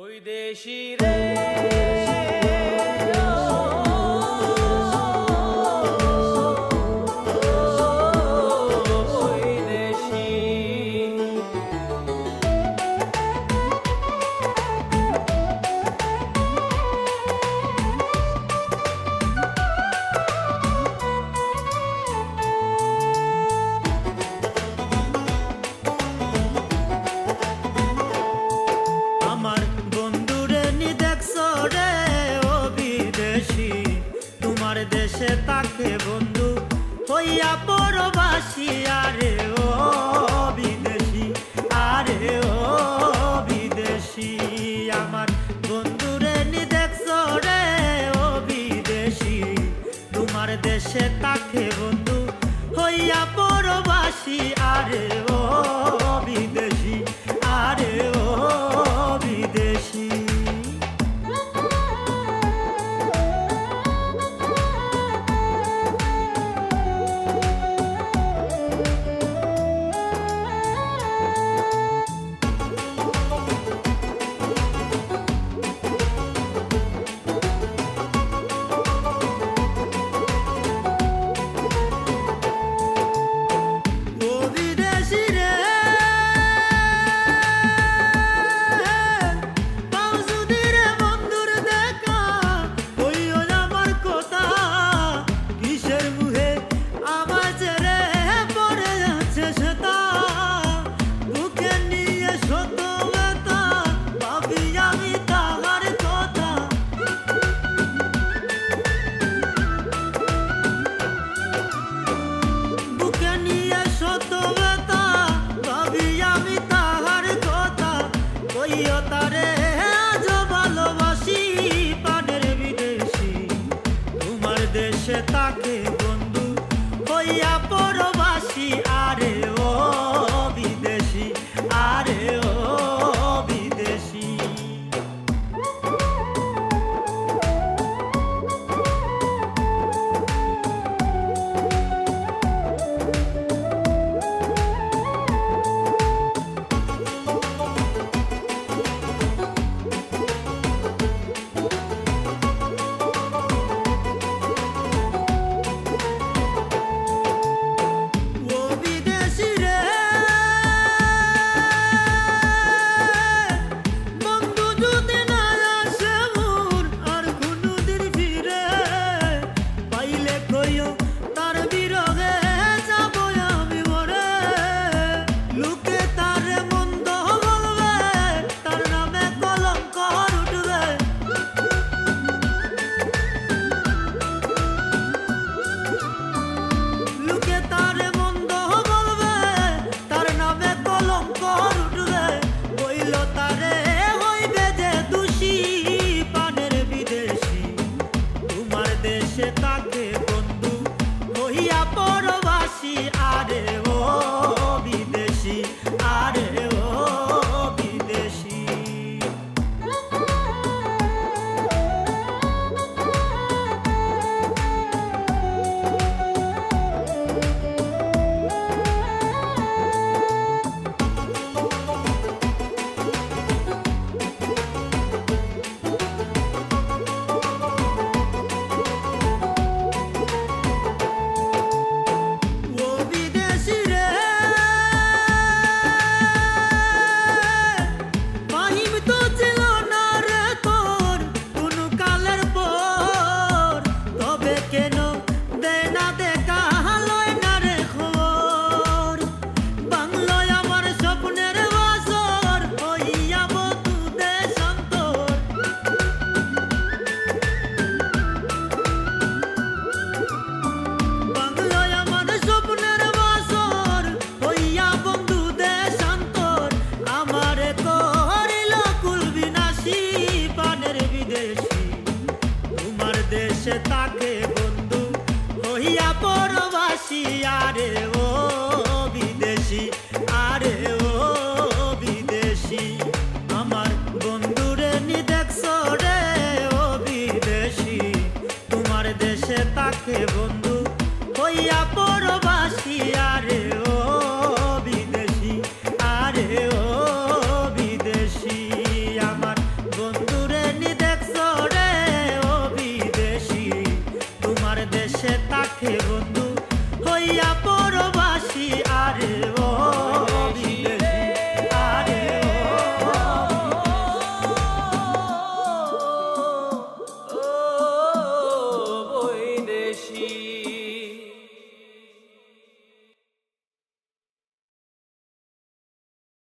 ওই দেশি রে ওই দেশি আমার বন্ধুরে নি দেখছো রে ও বিদেশি, তোমার দেশে তাকে বন্ধু হইয়া পরবাসী। আরে ও বিদেশি, আরে ও বিদেশি, আমার বন্ধুরে নি দেখছো রে ও বিদেশি, তোমার দেশে তাকে বন্ধু হইয়া পরবাসী। আরে ও বিদেশি, আরে ও বিদেশি। ও বিদেশি রে, পাও যদি রে বন্ধুর দেখা, কইও আমার কথা, কিসের মুহে আমার ছেড়ে পড়ে যাচ্ছে সেটা, বুকে নিয়ে শত ব্যথা, ভাবি আমি তাহার কথা। বুকে নিয়ে শত ব্যথা, ভাবি আমি তাহার কথা, কইও তারে আজ ভালোবাসি। প্রাণের বিদেশি, তোমার দেশে তাকে বন্ধু হইয়া পরবাসী। আরে ও বিদেশি, আরে ও বিদেশি। ও বিদেশি রে, এ